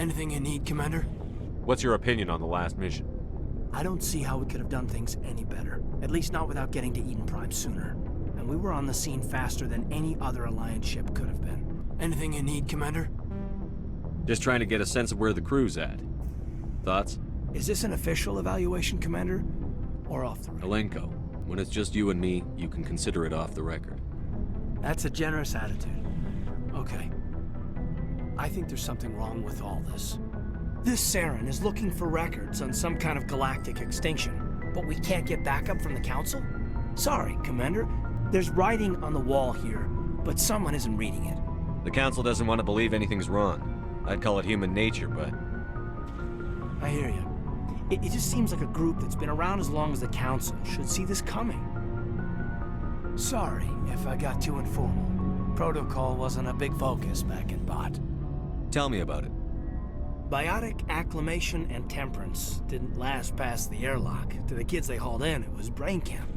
Anything you need, Commander? What's your opinion on the last mission? I don't see how we could have done things any better. At least not without getting to Eden Prime sooner. And we were on the scene faster than any other Alliance ship could have been. Anything you need, Commander? Just trying to get a sense of where the crew's at. Thoughts? Is this an official evaluation, Commander? Or off the record? Alenko, when it's just you and me, you can consider it off the record. That's a generous attitude. Okay. I think there's something wrong with all this. This Saren is looking for records on some kind of galactic extinction, but we can't get backup from the Council? Sorry, Commander. There's writing on the wall here, but someone isn't reading it. The Council doesn't want to believe anything's wrong. I'd call it human nature, but... I hear you. It just seems like a group that's been around as long as the Council should see this coming. Sorry if I got too informal. Protocol wasn't a big focus back in Bot. Tell me about it. Biotic acclimation and temperance didn't last past the airlock. To the kids they hauled in, it was brain camp.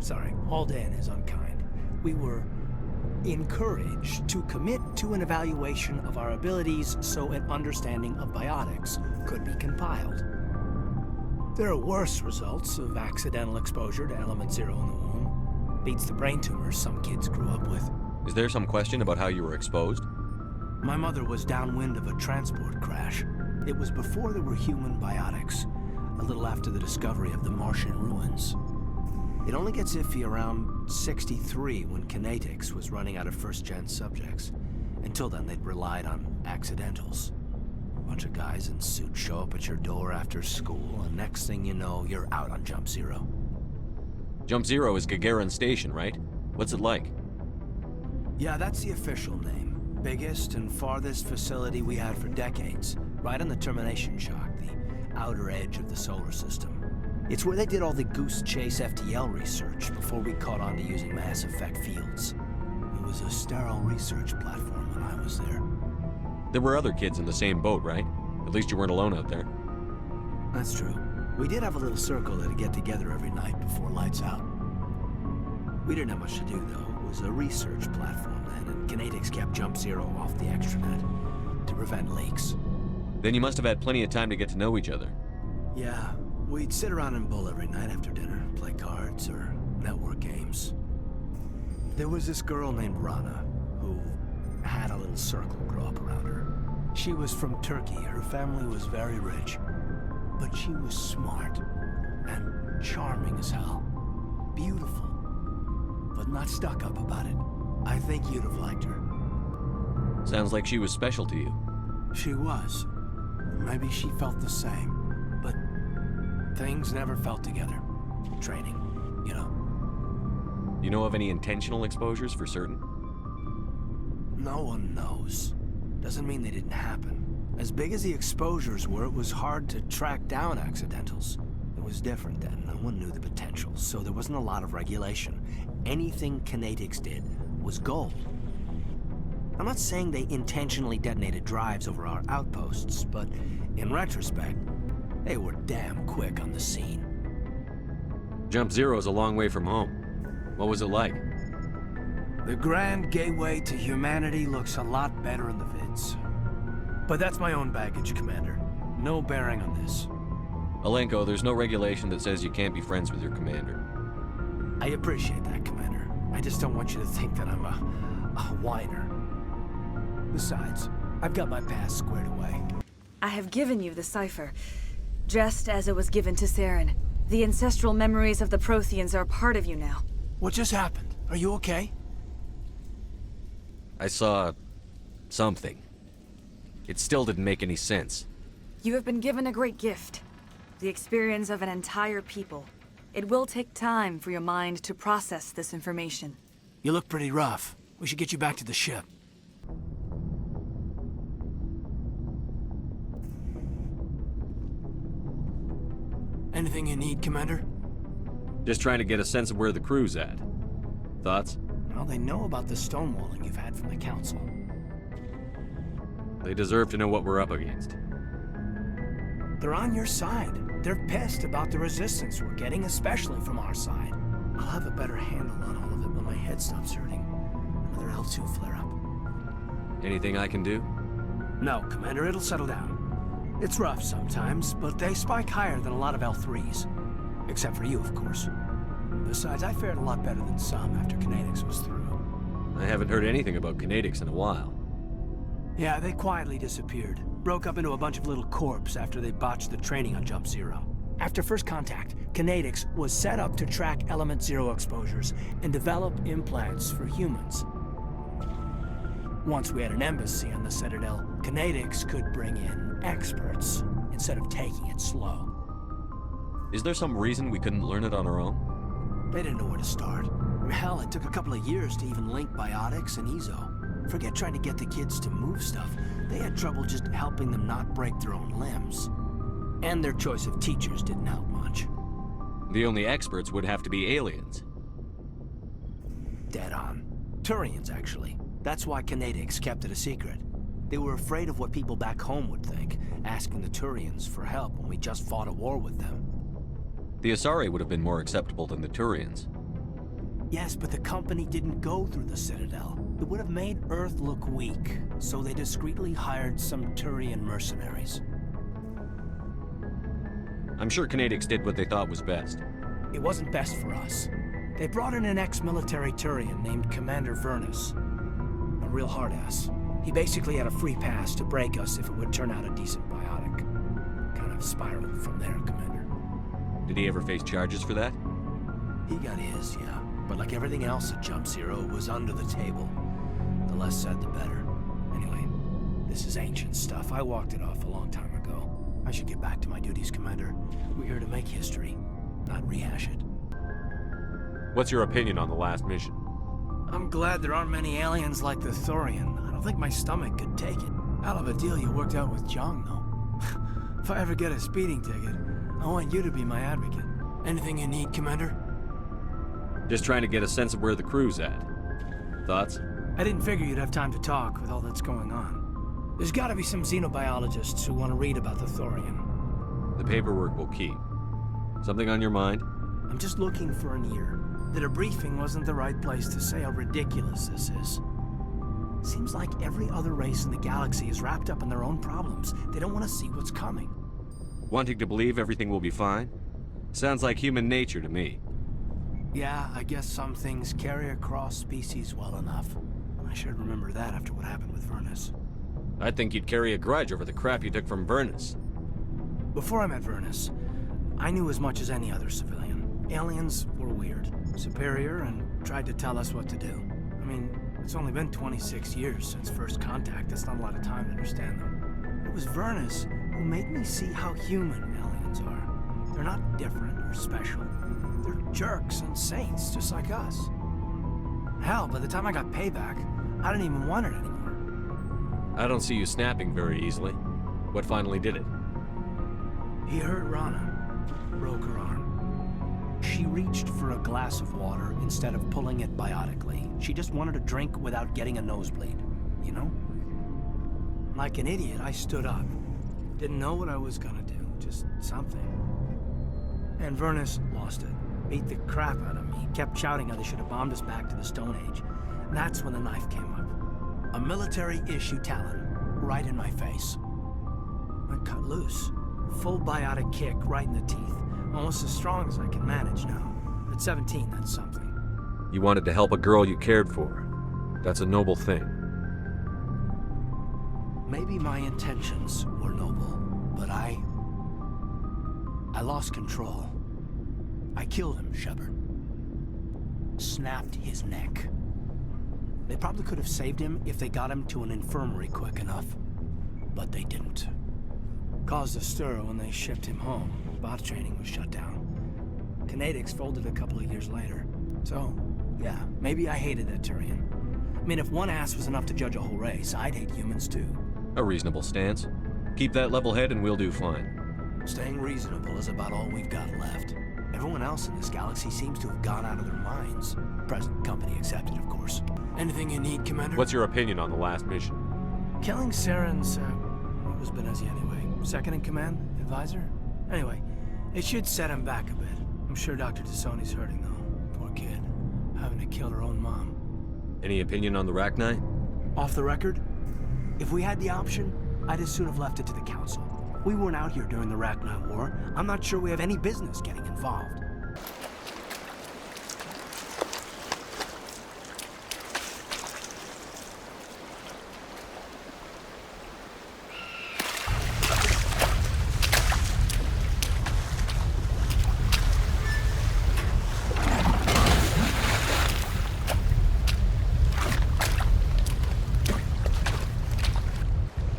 Sorry, hauled in is unkind. We were encouraged to commit to an evaluation of our abilities so an understanding of biotics could be compiled. There are worse results of accidental exposure to element 0 in the womb. Beats the brain tumors some kids grew up with. Is there some question about how you were exposed? My mother was downwind of a transport crash. It was before there were human biotics, a little after the discovery of the Martian ruins. It only gets iffy around 63 when Kinetics was running out of first-gen subjects. Until then, they'd relied on accidentals. A bunch of guys in suits show up at your door after school, and next thing you know, you're out on Jump Zero. Jump Zero is Gagarin Station, right? What's it like? Yeah, that's the official name. Biggest and farthest facility we had for decades. Right on the termination shock, the outer edge of the solar system. It's where they did all the Goose Chase FTL research before we caught on to using mass effect fields. It was a sterile research platform when I was there. There were other kids in the same boat, right? At least you weren't alone out there. That's true. We did have a little circle that'd get together every night before lights out. We didn't have much to do, though. It was a research platform then, and Kinetics kept Jump Zero off the extranet to prevent leaks. Then you must have had plenty of time to get to know each other. Yeah, we'd sit around and bull every night after dinner, play cards or network games. There was this girl named Rana, who had a little circle grow up around her. She was from Turkey. Her family was very rich. But she was smart and charming as hell. Beautiful, but not stuck up about it. I think you'd have liked her. Sounds like she was special to you. She was. Maybe she felt the same, but things never felt together. Training, you know. You know of any intentional exposures for certain? No one knows. Doesn't mean they didn't happen. As big as the exposures were, it was hard to track down accidentals. It was different then. No one knew the potential, so there wasn't a lot of regulation. Anything Kinetics did was gold. I'm not saying they intentionally detonated drives over our outposts, but in retrospect, they were damn quick on the scene. Jump Zero's a long way from home. What was it like? The grand gateway to humanity looks a lot better in the vids. But that's my own baggage, Commander. No bearing on this. Alenko, there's no regulation that says you can't be friends with your commander. I appreciate that, Commander. I just don't want you to think that I'm a whiner. Besides, I've got my past squared away. I have given you the cipher, just as it was given to Saren. The ancestral memories of the Protheans are part of you now. What just happened? Are you okay? I saw... something. It still didn't make any sense. You have been given a great gift. The experience of an entire people. It will take time for your mind to process this information. You look pretty rough. We should get you back to the ship. Anything you need, Commander? Just trying to get a sense of where the crew's at. Thoughts? Well, they know about the stonewalling you've had from the Council. They deserve to know what we're up against. They're on your side. They're pissed about the resistance we're getting, especially from our side. I'll have a better handle on all of it when my head stops hurting. Another L2 flare-up. Anything I can do? No, Commander, it'll settle down. It's rough sometimes, but they spike higher than a lot of L3s. Except for you, of course. Besides, I fared a lot better than some after Kinetics was through. I haven't heard anything about Kinetics in a while. Yeah, they quietly disappeared. Broke up into a bunch of little corps after they botched the training on Jump Zero. After first contact, Kinetics was set up to track Element Zero exposures and develop implants for humans. Once we had an embassy on the Citadel, Kinetics could bring in experts instead of taking it slow. Is there some reason we couldn't learn it on our own? They didn't know where to start. Hell, it took a couple of years to even link biotics and ezo. Forget trying to get the kids to move stuff. They had trouble just helping them not break their own limbs. And their choice of teachers didn't help much. The only experts would have to be aliens. Dead on. Turians, actually. That's why Kinetics kept it a secret. They were afraid of what people back home would think, asking the Turians for help when we just fought a war with them. The Asari would have been more acceptable than the Turians. Yes, but the company didn't go through the Citadel. It would have made Earth look weak, so they discreetly hired some Turian mercenaries. I'm sure Kinetics did what they thought was best. It wasn't best for us. They brought in an ex-military Turian named Commander Vernus. A real hard-ass. He basically had a free pass to break us if it would turn out a decent biotic. Kind of spiraled from there, Commander. Did he ever face charges for that? He got his, yeah. But like everything else at Jump Zero, it was under the table. The less said, the better. Anyway, this is ancient stuff. I walked it off a long time ago. I should get back to my duties, Commander. We're here to make history, not rehash it. What's your opinion on the last mission? I'm glad there aren't many aliens like the Thorian. I don't think my stomach could take it. Hell of a deal you worked out with Jung, though. If I ever get a speeding ticket, I want you to be my advocate. Anything you need, Commander? Just trying to get a sense of where the crew's at. Thoughts? I didn't figure you'd have time to talk with all that's going on. There's gotta be some xenobiologists who want to read about the Thorian. The paperwork will keep. Something on your mind? I'm just looking for an ear. The debriefing wasn't the right place to say how ridiculous this is. Seems like every other race in the galaxy is wrapped up in their own problems. They don't want to see what's coming. Wanting to believe everything will be fine? Sounds like human nature to me. Yeah, I guess some things carry across species well enough. I should remember that after what happened with Vernus. I'd think you'd carry a grudge over the crap you took from Vernus. Before I met Vernus, I knew as much as any other civilian. Aliens were weird, superior, and tried to tell us what to do. I mean, it's only been 26 years since first contact. That's not a lot of time to understand them. It was Vernus who made me see how human aliens are. They're not different or special. They're jerks and saints, just like us. Hell, by the time I got payback, I didn't even want it anymore. I don't see you snapping very easily. What finally did it? He hurt Rana. Broke her arm. She reached for a glass of water instead of pulling it biotically. She just wanted a drink without getting a nosebleed, you know? Like an idiot, I stood up. Didn't know what I was gonna do, just something. And Vernus lost it. Beat the crap out of me. Kept shouting how they should have bombed us back to the Stone Age. And that's when the knife came up. A military-issue talon, right in my face. I cut loose. Full biotic kick right in the teeth. Almost as strong as I can manage now. But at 17, that's something. You wanted to help a girl you cared for. That's a noble thing. Maybe my intentions were noble, but I lost control. I killed him, Shepard. Snapped his neck. They probably could have saved him if they got him to an infirmary quick enough. But they didn't. Caused a stir when they shipped him home. Bot training was shut down. Kinetics folded a couple of years later. So, yeah, maybe I hated that Turian. I mean, if one ass was enough to judge a whole race, I'd hate humans too. A reasonable stance. Keep that level head and we'll do fine. Staying reasonable is about all we've got left. Everyone else in this galaxy seems to have gone out of their minds. Present company accepted, of course. Anything you need, Commander? What's your opinion on the last mission? Killing Saren's, what was Benezi anyway? Second in command? Advisor? Anyway, it should set him back a bit. I'm sure Dr. Tassoni's hurting, though. Poor kid. Having to kill her own mom. Any opinion on the Rachni? Off the record? If we had the option, I'd as soon have left it to the Council. We weren't out here during the Rachni War. I'm not sure we have any business getting involved.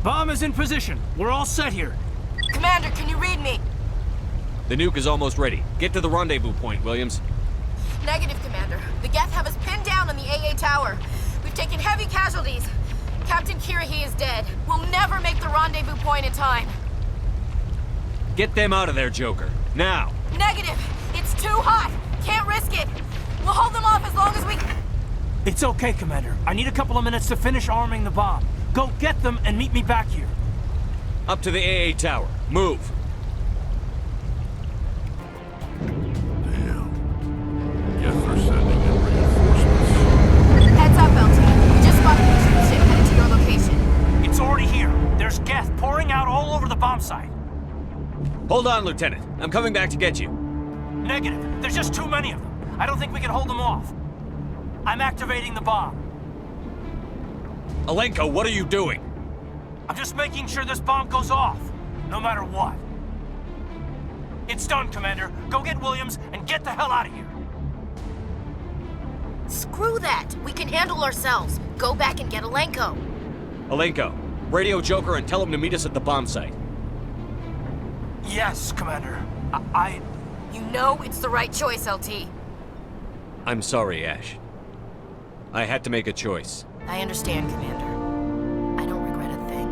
Bomb is in position. We're all set here. Commander, can you read me? The nuke is almost ready. Get to the rendezvous point, Williams. Negative, Commander. The Geth have us pinned down on the AA tower. We've taken heavy casualties. Captain Kirahi is dead. We'll never make the rendezvous point in time. Get them out of there, Joker. Now! Negative! It's too hot! Can't risk it! We'll hold them off as long as we... It's okay, Commander. I need a couple of minutes to finish arming the bomb. Go get them and meet me back here. Up to the AA tower. Move! Damn. Guess they're sending in reinforcements. Heads up, LT. We just spotted the ship headed to your location. It's already here. There's Geth pouring out all over the bomb site. Hold on, Lieutenant. I'm coming back to get you. Negative. There's just too many of them. I don't think we can hold them off. I'm activating the bomb. Alenko, what are you doing? I'm just making sure this bomb goes off, no matter what. It's done, Commander. Go get Williams and get the hell out of here. Screw that! We can handle ourselves. Go back and get Alenko. Alenko, radio Joker and tell him to meet us at the bomb site. Yes, Commander. You know it's the right choice, LT. I'm sorry, Ash. I had to make a choice. I understand, Commander. I don't regret a thing.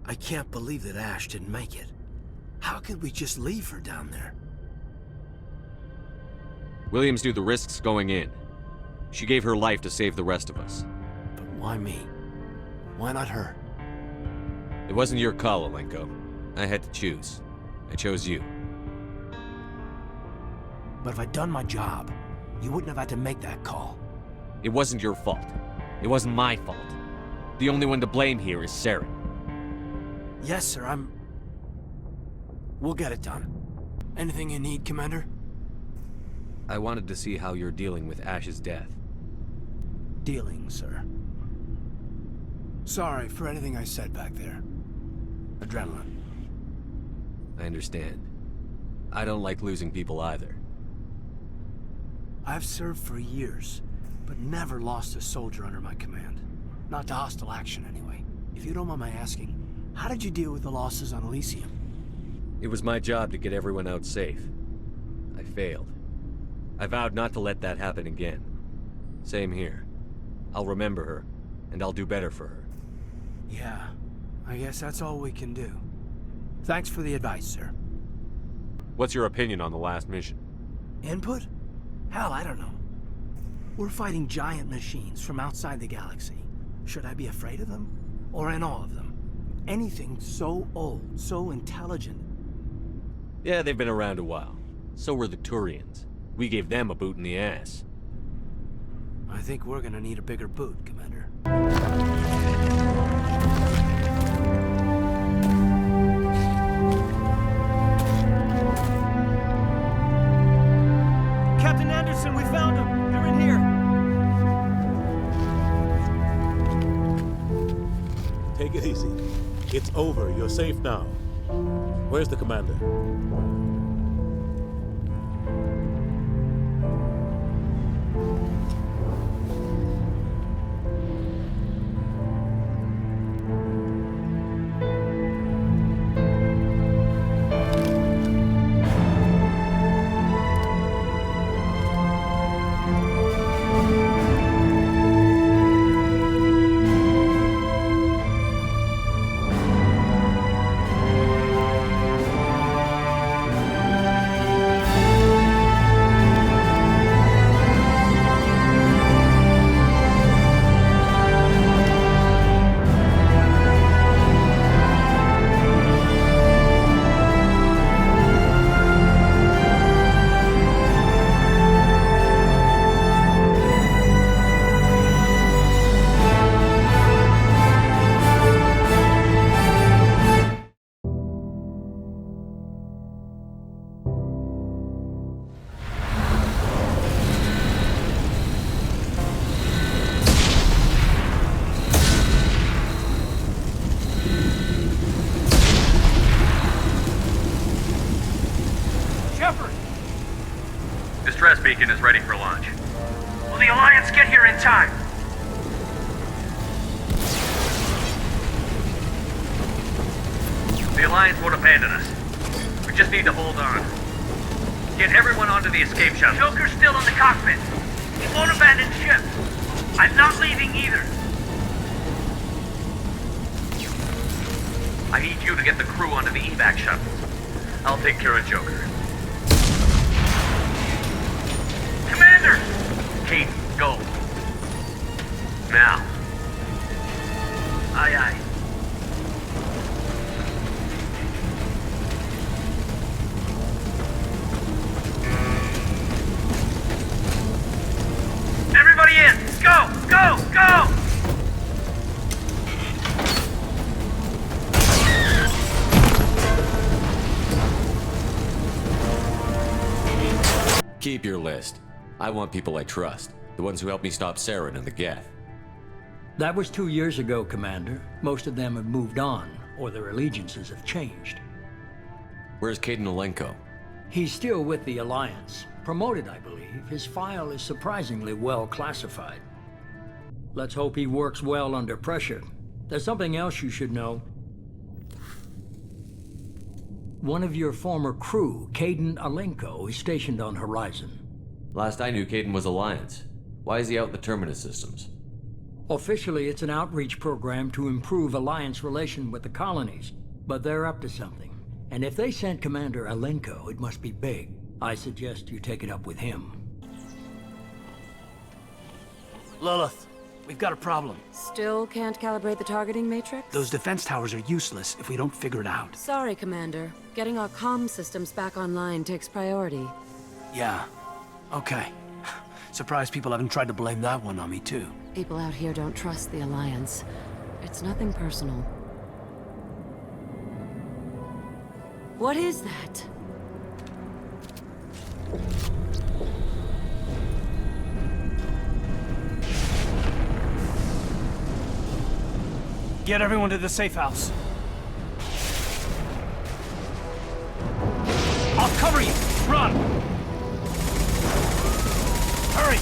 I can't believe that Ash didn't make it. How could we just leave her down there? Williams knew the risks going in. She gave her life to save the rest of us. But why me? Why not her? It wasn't your call, Alenko. I had to choose. I chose you. But if I'd done my job, you wouldn't have had to make that call. It wasn't your fault. It wasn't my fault. The only one to blame here is Saren. Yes, sir, We'll get it done. Anything you need, Commander? I wanted to see how you're dealing with Ash's death. Dealing, sir. Sorry for anything I said back there. Adrenaline. I understand. I don't like losing people either. I've served for years, but never lost a soldier under my command. Not to hostile action, anyway. If you don't mind my asking, how did you deal with the losses on Elysium? It was my job to get everyone out safe. I failed. I vowed not to let that happen again. Same here. I'll remember her, and I'll do better for her. Yeah, I guess that's all we can do. Thanks for the advice, sir. What's your opinion on the last mission? Input? Hell, I don't know. We're fighting giant machines from outside the galaxy. Should I be afraid of them? Or in awe of them? Anything so old, so intelligent. Yeah, they've been around a while. So were the Turians. We gave them a boot in the ass. I think we're gonna need a bigger boot, Commander. Captain Anderson, we found them. They're in here. Take it easy. It's over. You're safe now. Where's the commander? beacon is ready for launch. Will the Alliance get here in time? The Alliance won't abandon us. We just need to hold on. Get everyone onto the escape shuttle. Joker's still in the cockpit. He won't abandon ship. I'm not leaving either. I need you to get the crew onto the evac shuttle. I'll take care of Joker. Commander! Kate, go. Now. Aye, aye. Everybody in! Go! Go! Go! Keep your list. I want people I trust. The ones who helped me stop Saren and the Geth. That was 2 years ago, Commander. Most of them have moved on, or their allegiances have changed. Where's Kaiden Alenko? He's still with the Alliance. Promoted, I believe. His file is surprisingly well classified. Let's hope he works well under pressure. There's something else you should know. One of your former crew, Kaiden Alenko, is stationed on Horizon. Last I knew, Kaiden was Alliance. Why is he out in the Terminus systems? Officially, it's an outreach program to improve Alliance relation with the colonies, but they're up to something. And if they sent Commander Alenko, it must be big. I suggest you take it up with him. Lilith, we've got a problem. Still can't calibrate the targeting matrix? Those defense towers are useless if we don't figure it out. Sorry, Commander. Getting our comm systems back online takes priority. Yeah. Okay. Surprised people haven't tried to blame that one on me, too. People out here don't trust the Alliance. It's nothing personal. What is that? Get everyone to the safe house. I'll cover you. Run! Hurry!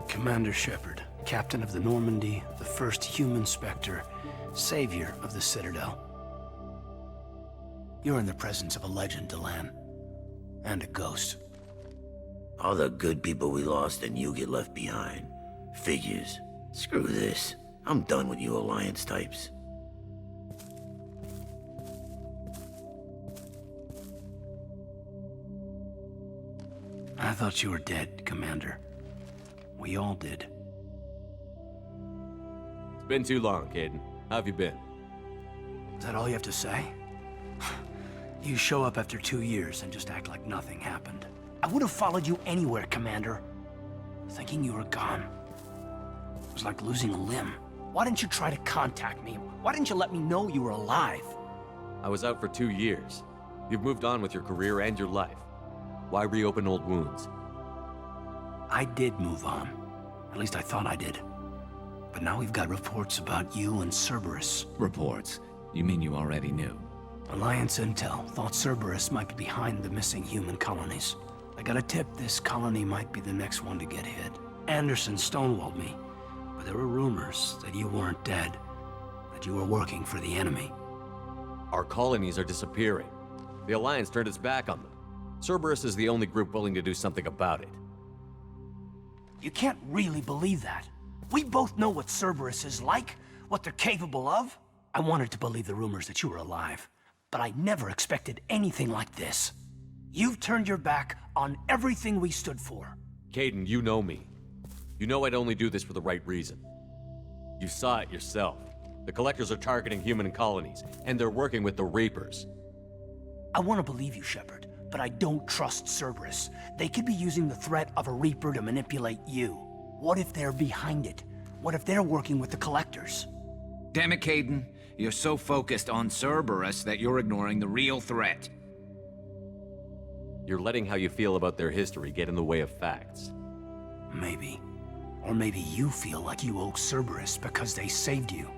Commander Shepard, captain of the Normandy, the first human Spectre, savior of the Citadel. You're in the presence of a legend, Delan. And a ghost. All the good people we lost and you get left behind. Figures. Screw this. I'm done with you Alliance types. I thought you were dead, Commander. We all did. It's been too long, Kaiden. How have you been? Is that all you have to say? You show up after 2 years and just act like nothing happened. I would have followed you anywhere, Commander. Thinking you were gone. It was like losing a limb. Why didn't you try to contact me? Why didn't you let me know you were alive? I was out for 2 years. You've moved on with your career and your life. Why reopen old wounds? I did move on. At least I thought I did. But now we've got reports about you and Cerberus. Reports? You mean you already knew? Alliance intel thought Cerberus might be behind the missing human colonies. I got a tip this colony might be the next one to get hit. Anderson stonewalled me, but there were rumors that you weren't dead, that you were working for the enemy. Our colonies are disappearing. The Alliance turned its back on them. Cerberus is the only group willing to do something about it. You can't really believe that. We both know what Cerberus is like, what they're capable of. I wanted to believe the rumors that you were alive, but I never expected anything like this. You've turned your back on everything we stood for. Kaiden, you know me. You know I'd only do this for the right reason. You saw it yourself. The Collectors are targeting human colonies, and they're working with the Reapers. I want to believe you, Shepard, but I don't trust Cerberus. They could be using the threat of a Reaper to manipulate you. What if they're behind it? What if they're working with the Collectors? Damn it, Kaiden. You're so focused on Cerberus that you're ignoring the real threat. You're letting how you feel about their history get in the way of facts. Maybe. Or maybe you feel like you owe Cerberus because they saved you.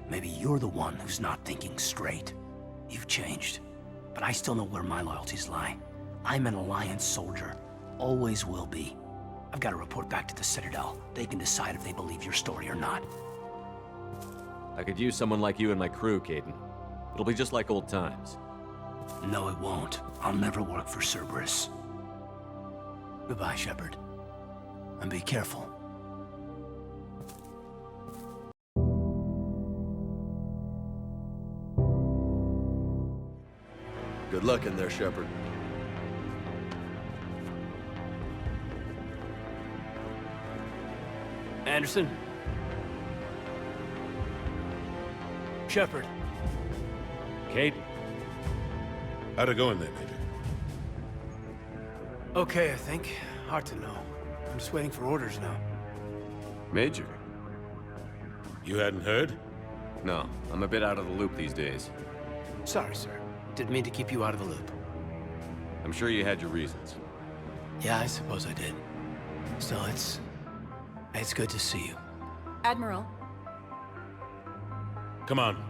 Maybe you're the one who's not thinking straight. You've changed. But I still know where my loyalties lie. I'm an Alliance soldier. Always will be. I've got to report back to the Citadel. They can decide if they believe your story or not. I could use someone like you in my crew, Kaiden. It'll be just like old times. No, it won't. I'll never work for Cerberus. Goodbye, Shepard. And be careful. Good luck in there, Shepard. Anderson? Shepard. Kaiden? How'd it go in there, Major? Okay, I think. Hard to know. I'm just waiting for orders now. Major? You hadn't heard? No, I'm a bit out of the loop these days. Sorry, sir. Didn't mean to keep you out of the loop. I'm sure you had your reasons. Yeah, I suppose I did. Still, it's good to see you. Admiral. Come on.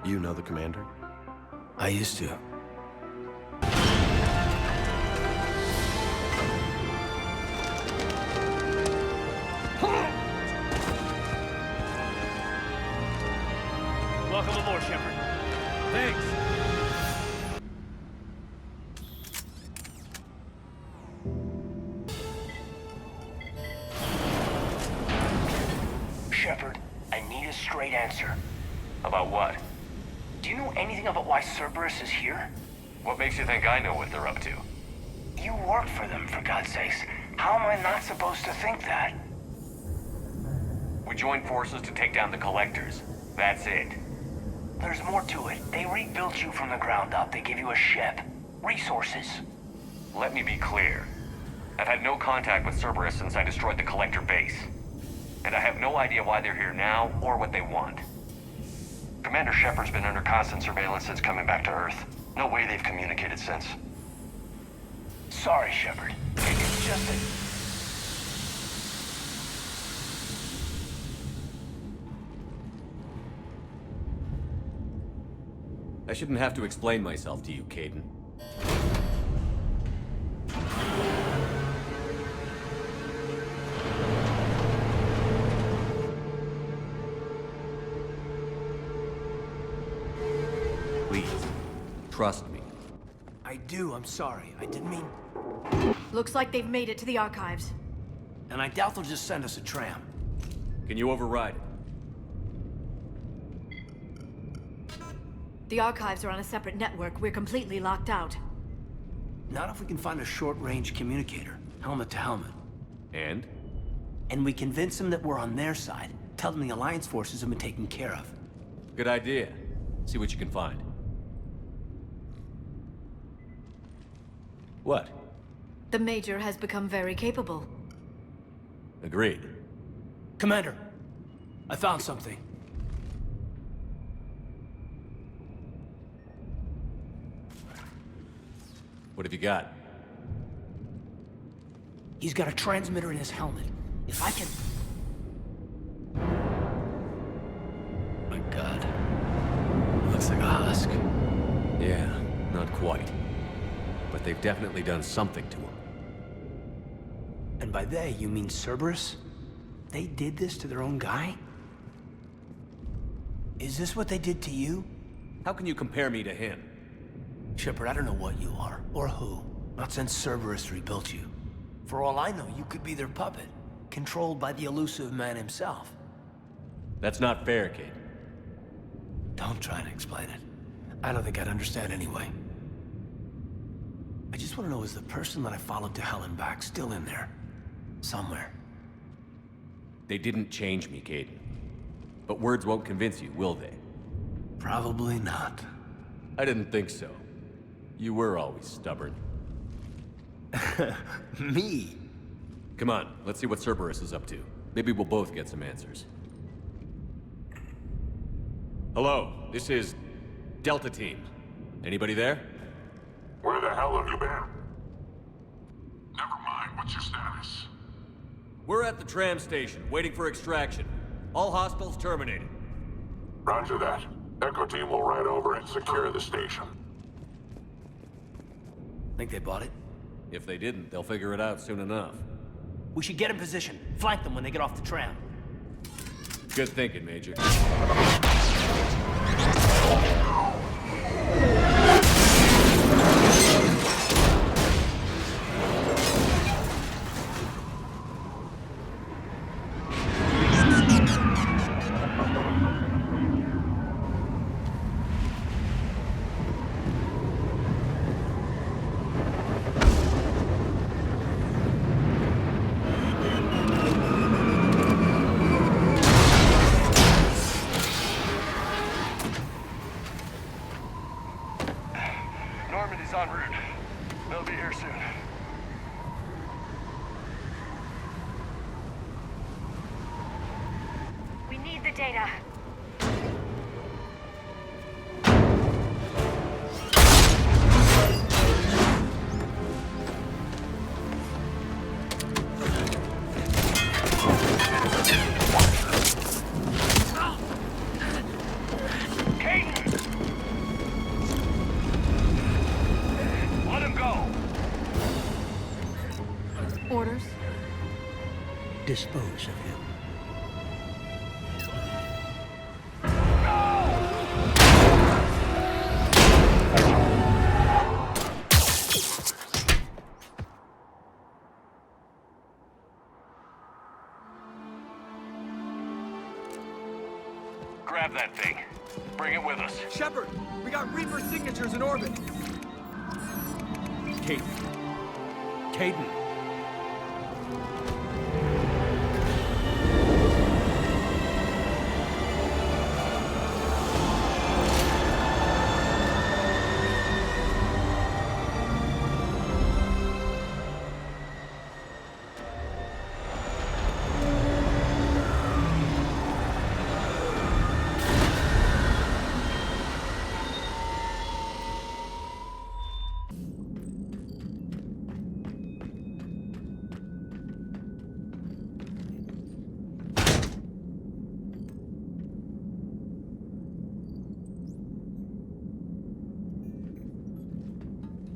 You know the commander? I used to. Welcome aboard, Shepard. Thanks! Shepard, I need a straight answer. About what? Do you know anything about why Cerberus is here? What makes you think I know what they're up to? You work for them, for God's sakes. How am I not supposed to think that? We joined forces to take down the Collectors. That's it. There's more to it. They rebuilt you from the ground up. They give you a ship. Resources. Let me be clear. I've had no contact with Cerberus since I destroyed the Collector base. And I have no idea why they're here now or what they want. Commander Shepard's been under constant surveillance since coming back to Earth. No way they've communicated since. Sorry, Shepard. It's just that... I shouldn't have to explain myself to you, Kaiden. Please, trust me. I do, I'm sorry. I didn't mean... Looks like they've made it to the archives. And I doubt they'll just send us a tram. Can you override it? The archives are on a separate network. We're completely locked out. Not if we can find a short-range communicator, helmet to helmet. And? And we convince them that we're on their side. Tell them the Alliance forces have been taken care of. Good idea. See what you can find. What? The Major has become very capable. Agreed. Commander, I found something. What have you got? He's got a transmitter in his helmet. If I can... My God. Looks like a husk. Yeah, not quite. But they've definitely done something to him. And by they, you mean Cerberus? They did this to their own guy? Is this what they did to you? How can you compare me to him? Shepard, I don't know what you are, or who. Not since Cerberus rebuilt you. For all I know, you could be their puppet, controlled by the elusive man himself. That's not fair, kid. Don't try to explain it. I don't think I'd understand anyway. I just want to know, is the person that I followed to hell and back still in there? Somewhere. They didn't change me, Kaiden. But words won't convince you, will they? Probably not. I didn't think so. You were always stubborn. Me? Come on, let's see what Cerberus is up to. Maybe we'll both get some answers. Hello, this is Delta Team. Anybody there? Where the hell have you been? Never mind, what's your status? We're at the tram station, waiting for extraction. All hostiles terminated. Roger that. Echo Team will ride over and secure the station. Think they bought it? If they didn't, they'll figure it out soon enough. We should get in position. Flank them when they get off the tram. Good thinking, Major. Normandy's en route. They'll be here soon. We need the data. Orders? Dispose of him. Grab that thing. Bring it with us. Shepard, we got Reaper signatures in orbit. Kaiden. Kaiden.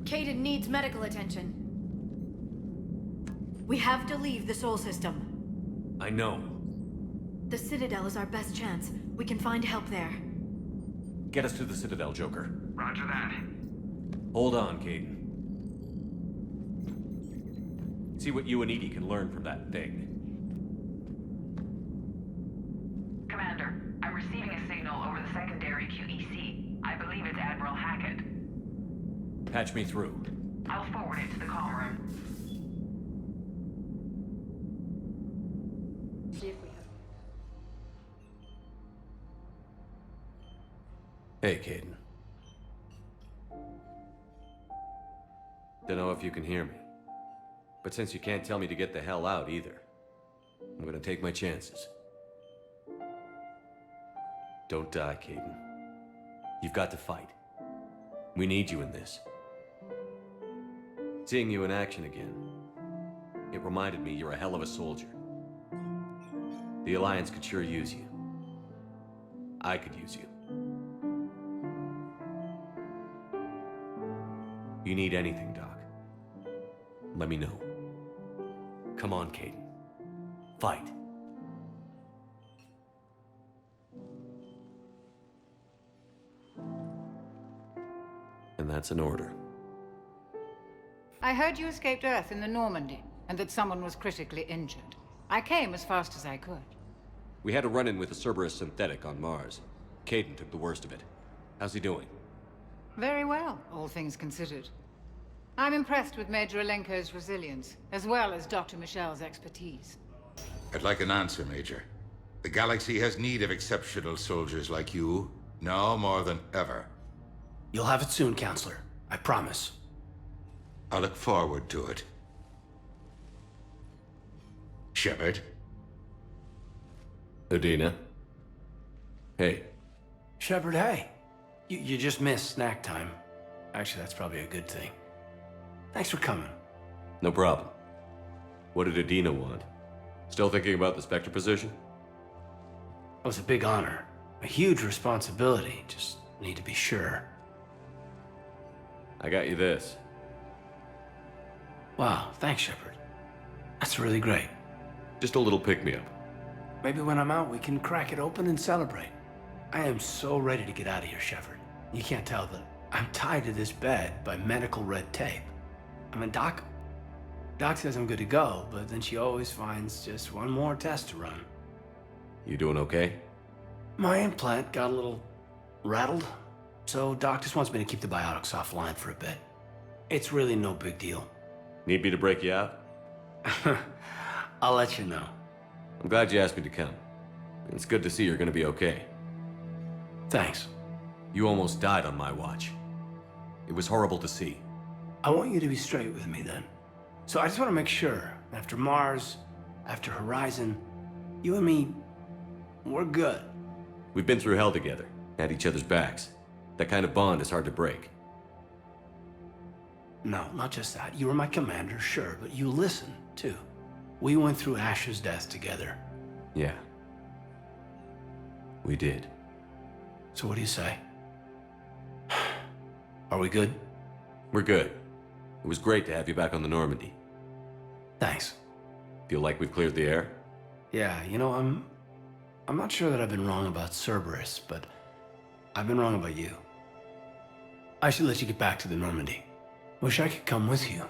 Kaiden needs medical attention. We have to leave the Sol system. I know. The Citadel is our best chance. We can find help there. Get us to the Citadel, Joker. Roger that. Hold on, Kaiden. See what you and Edie can learn from that thing. Commander, I'm receiving a signal over the secondary QEC. I believe it's Admiral Hackett. Patch me through. I'll forward it to the comm room. See if we have... Hey, Kaiden. Don't know if you can hear me. But since you can't tell me to get the hell out either, I'm gonna take my chances. Don't die, Kaiden. You've got to fight. We need you in this. Seeing you in action again, it reminded me you're a hell of a soldier. The Alliance could sure use you. I could use you. You need anything, Doc, let me know. Come on, Kaiden. Fight. And that's an order. I heard you escaped Earth in the Normandy, and that someone was critically injured. I came as fast as I could. We had a run-in with a Cerberus synthetic on Mars. Kaiden took the worst of it. How's he doing? Very well, all things considered. I'm impressed with Major Alenko's resilience, as well as Dr. Michel's expertise. I'd like an answer, Major. The galaxy has need of exceptional soldiers like you, now more than ever. You'll have it soon, Counselor. I promise. I look forward to it. Shepard? Udina? Hey. Shepard, hey. You just missed snack time. Actually, that's probably a good thing. Thanks for coming. No problem. What did Adina want? Still thinking about the Spectre position? It was a big honor. A huge responsibility. Just need to be sure. I got you this. Wow, thanks, Shepard. That's really great. Just a little pick-me-up. Maybe when I'm out, we can crack it open and celebrate. I am so ready to get out of here, Shepard. You can't tell that I'm tied to this bed by medical red tape. I mean, Doc says I'm good to go, but then she always finds just one more test to run. You doing okay? My implant got a little rattled, so Doc just wants me to keep the biotics offline for a bit. It's really no big deal. Need me to break you out? I'll let you know. I'm glad you asked me to come. It's good to see you're gonna be okay. Thanks. You almost died on my watch. It was horrible to see. I want you to be straight with me then. So I just want to make sure, after Mars, after Horizon, you and me, we're good. We've been through hell together, had each other's backs. That kind of bond is hard to break. No, not just that. You were my commander, sure, but you listened, too. We went through Ash's death together. Yeah. We did. So what do you say? Are we good? We're good. It was great to have you back on the Normandy. Thanks. Feel like we've cleared the air? Yeah, you know, I'm not sure that I've been wrong about Cerberus, but I've been wrong about you. I should let you get back to the Normandy. Wish I could come with you.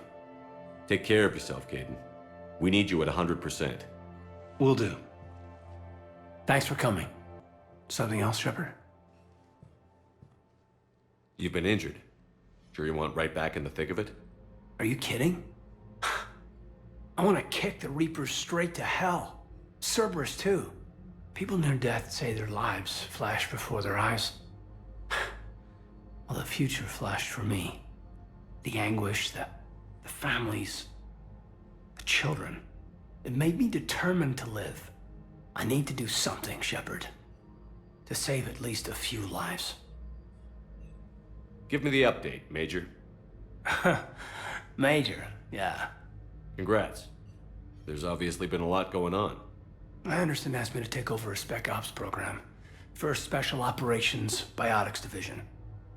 Take care of yourself, Kaiden. We need you at 100%. Will do. Thanks for coming. Something else, Shepard? You've been injured. Sure you want right back in the thick of it? Are you kidding? I want to kick the Reapers straight to hell. Cerberus, too. People near death say their lives flash before their eyes. Well, the future flashed for me. The anguish, the families, the children. It made me determined to live. I need to do something, Shepard. To save at least a few lives. Give me the update, Major. Major, yeah. Congrats. There's obviously been a lot going on. Anderson asked me to take over a Spec Ops program. First Special Operations Biotics Division.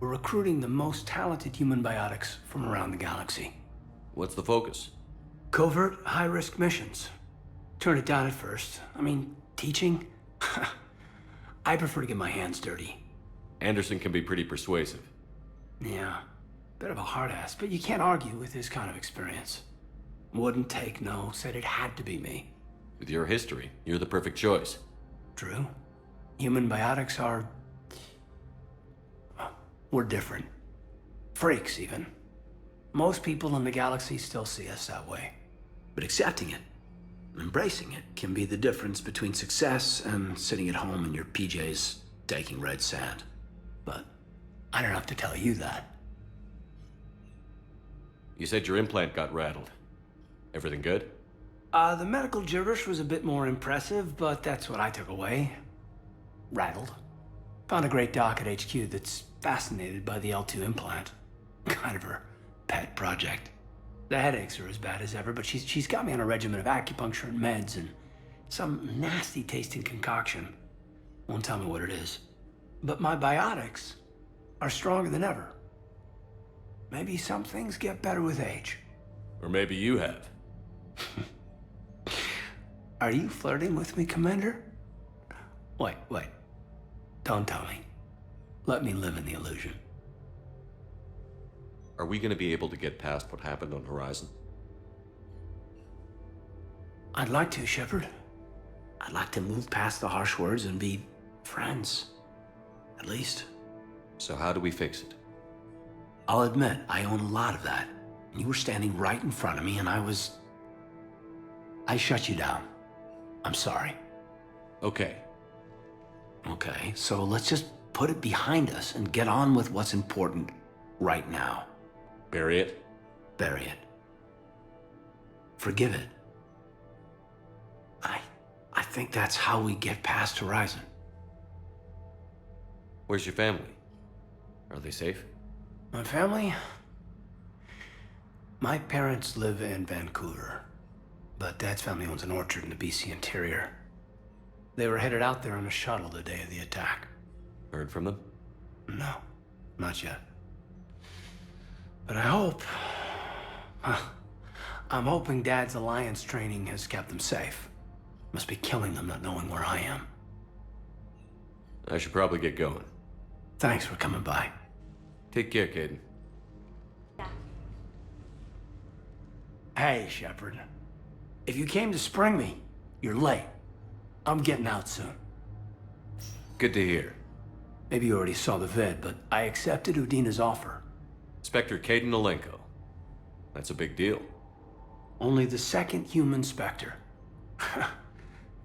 We're recruiting the most talented human biotics from around the galaxy. What's the focus? Covert, high-risk missions. Turned it down at first. I mean, teaching? I prefer to get my hands dirty. Anderson can be pretty persuasive. Yeah, bit of a hard ass, but you can't argue with his kind of experience. Wouldn't take no, said it had to be me. With your history, you're the perfect choice. True. Human biotics are... we're different. Freaks, even. Most people in the galaxy still see us that way. But accepting it, embracing it, can be the difference between success and sitting at home in your PJs taking red sand. But I don't have to tell you that. You said your implant got rattled. Everything good? The medical gibberish was a bit more impressive, but that's what I took away. Rattled. Found a great doc at HQ that's fascinated by the L2 implant. Kind of her pet project. The headaches are as bad as ever, but she's got me on a regimen of acupuncture and meds and some nasty tasting concoction. Won't tell me what it is. But my biotics are stronger than ever. Maybe some things get better with age. Or maybe you have. Are you flirting with me, Commander? Wait. Don't tell me. Let me live in the illusion. Are we going to be able to get past what happened on Horizon? I'd like to, Shepard. I'd like to move past the harsh words and be friends. At least. So how do we fix it? I'll admit, I own a lot of that. You were standing right in front of me and I shut you down. I'm sorry. Okay. Okay, so let's just put it behind us and get on with what's important right now. Bury it? Bury it. Forgive it. I think that's how we get past Horizon. Where's your family? Are they safe? My family? My parents live in Vancouver, but Dad's family owns an orchard in the BC interior. They were headed out there on a shuttle the day of the attack. Heard from them? No, not yet. But I hope... I'm hoping Dad's Alliance training has kept them safe. Must be killing them not knowing where I am. I should probably get going. Thanks for coming by. Take care, Kayden. Hey, Shepard. If you came to spring me, you're late. I'm getting out soon. Good to hear. Maybe you already saw the vid, but I accepted Udina's offer. Inspector Kayden Alenko. That's a big deal. Only the second human Spectre.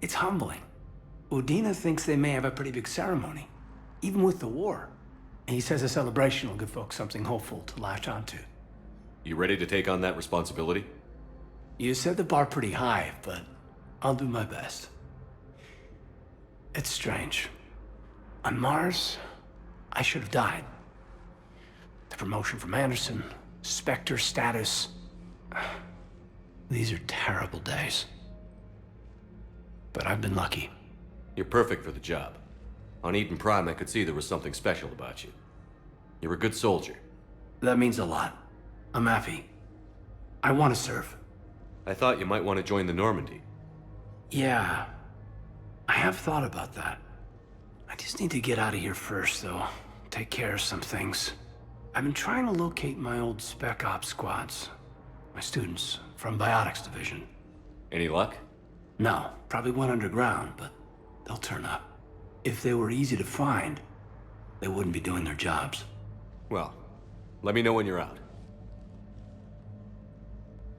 It's humbling. Udina thinks they may have a pretty big ceremony, even with the war. And he says a celebration will give folks something hopeful to latch onto. You ready to take on that responsibility? You set the bar pretty high, but I'll do my best. It's strange. On Mars, I should have died. The promotion from Anderson, Spectre status. These are terrible days. But I've been lucky. You're perfect for the job. On Eden Prime, I could see there was something special about you. You're a good soldier. That means a lot. I'm happy. I want to serve. I thought you might want to join the Normandy. Yeah. I have thought about that. I just need to get out of here first, though. Take care of some things. I've been trying to locate my old Spec Ops squads. My students from Biotics Division. Any luck? No. Probably went underground, but they'll turn up. If they were easy to find, they wouldn't be doing their jobs. Well, let me know when you're out.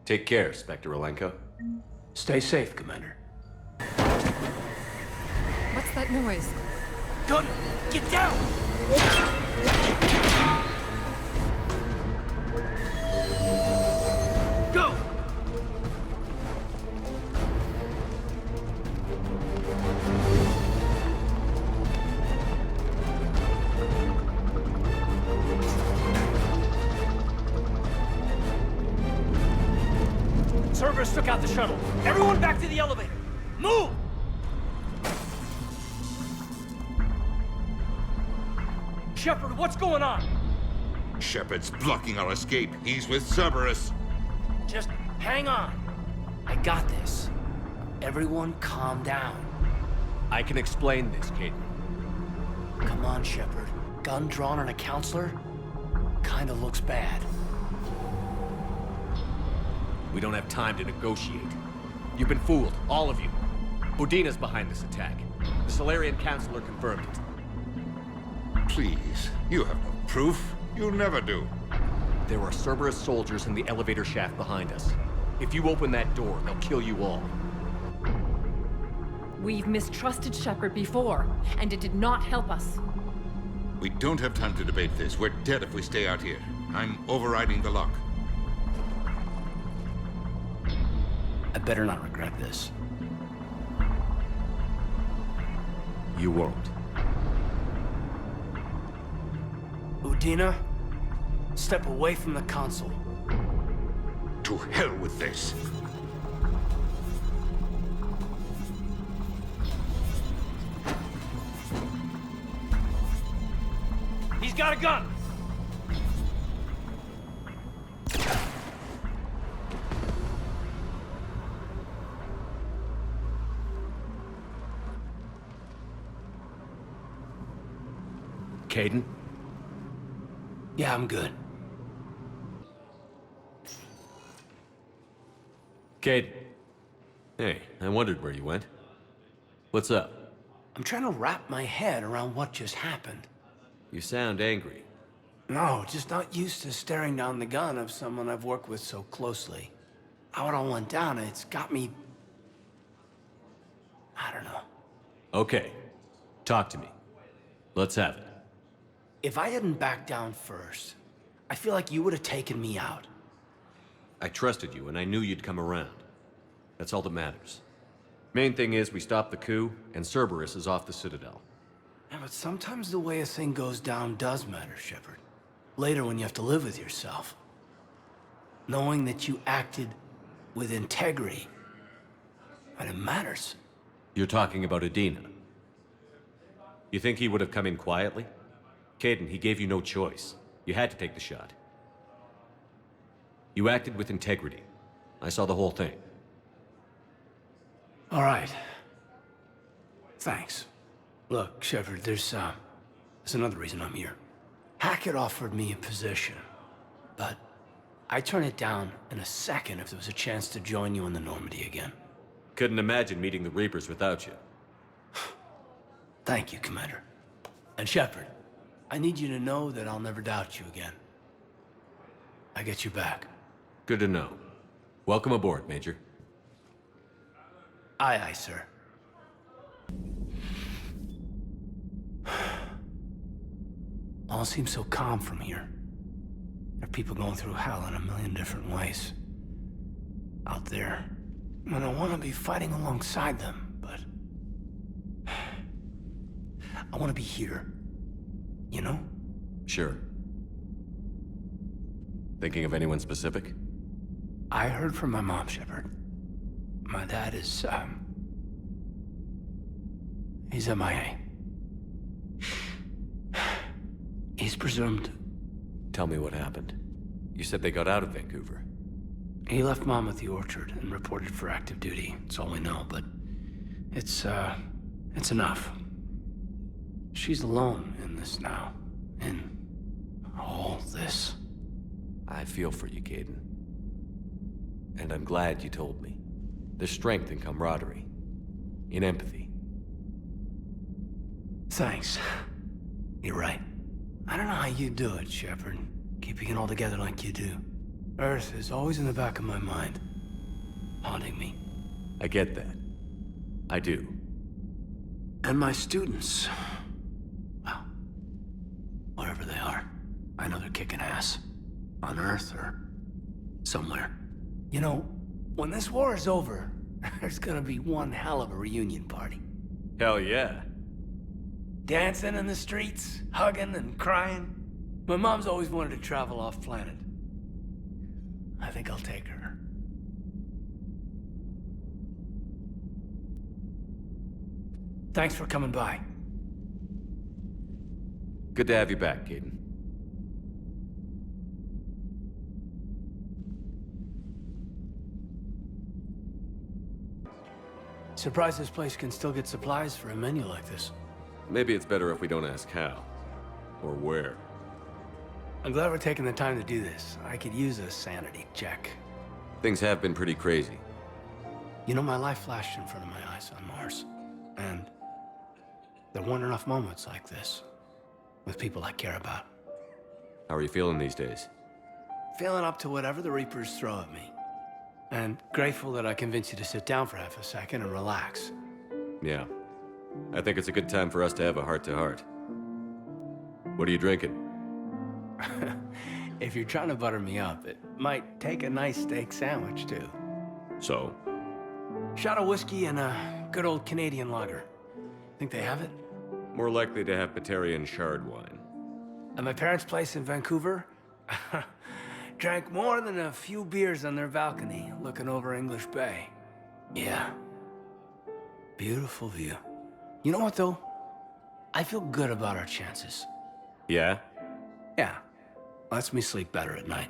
Take care, Spectre Alenko. Stay safe, Commander. What's that noise? Gunner, get down! Go! Cerberus took out the shuttle. Everyone back to the elevator. Move! Shepard, what's going on? Shepard's blocking our escape. He's with Cerberus. Just hang on. I got this. Everyone calm down. I can explain this, Kayden. Come on, Shepard. Gun drawn on a counselor? Kinda looks bad. We don't have time to negotiate. You've been fooled, all of you. Udina's behind this attack. The Solarian Counselor confirmed it. Please, you have no proof. You'll never do. There are Cerberus soldiers in the elevator shaft behind us. If you open that door, they'll kill you all. We've mistrusted Shepard before, and it did not help us. We don't have time to debate this. We're dead if we stay out here. I'm overriding the lock. I better not regret this. You won't. Udina, step away from the console. To hell with this. He's got a gun! Kayden? Yeah, I'm good. Kayden. Hey, I wondered where you went. What's up? I'm trying to wrap my head around what just happened. You sound angry. No, just not used to staring down the gun of someone I've worked with so closely. How it all went down, it's got me... I don't know. Okay. Talk to me. Let's have it. If I hadn't backed down first, I feel like you would have taken me out. I trusted you, and I knew you'd come around. That's all that matters. Main thing is we stopped the coup, and Cerberus is off the Citadel. Yeah, but sometimes the way a thing goes down does matter, Shepard. Later when you have to live with yourself. Knowing that you acted with integrity. And it matters. You're talking about Adina. You think he would have come in quietly? Kaiden, he gave you no choice. You had to take the shot. You acted with integrity. I saw the whole thing. All right. Thanks. Look, Shepard, there's another reason I'm here. Hackett offered me a position, but I'd turn it down in a second if there was a chance to join you in the Normandy again. Couldn't imagine meeting the Reapers without you. Thank you, Commander. And Shepard, I need you to know that I'll never doubt you again. I get you back. Good to know. Welcome aboard, Major. Aye, aye, sir. All seems so calm from here. There are people going through hell in a million different ways. Out there. And I want to be fighting alongside them, but... I want to be here. You know? Sure. Thinking of anyone specific? I heard from my mom, Shepard. My dad is, he's MIA. He's presumed. Tell me what happened. You said they got out of Vancouver. He left Mom at the orchard and reported for active duty. That's all we know, but it's enough. She's alone in this now. In all this. I feel for you, Kaiden. And I'm glad you told me. There's strength in camaraderie. In empathy. Thanks. You're right. I don't know how you do it, Shepard. Keeping it all together like you do. Earth is always in the back of my mind. Haunting me. I get that. I do. And my students. Well, wherever they are. I know they're kicking ass. On Earth or somewhere. You know, when this war is over, there's gonna be one hell of a reunion party. Hell yeah. Dancing in the streets, hugging and crying. My mom's always wanted to travel off-planet. I think I'll take her. Thanks for coming by. Good to have you back, Kaiden. Surprised this place can still get supplies for a menu like this. Maybe it's better if we don't ask how. Or where. I'm glad we're taking the time to do this. I could use a sanity check. Things have been pretty crazy. You know, my life flashed in front of my eyes on Mars. And there weren't enough moments like this. With people I care about. How are you feeling these days? Feeling up to whatever the Reapers throw at me. And grateful that I convinced you to sit down for half a second and relax. Yeah. I think it's a good time for us to have a heart-to-heart. What are you drinking? If you're trying to butter me up, it might take a nice steak sandwich, too. So? Shot of whiskey and a good old Canadian lager. Think they have it? More likely to have Batarian shard wine. At my parents' place in Vancouver, drank more than a few beers on their balcony, looking over English Bay. Yeah. Beautiful view. You know what, though? I feel good about our chances. Yeah? Yeah. Lets me sleep better at night.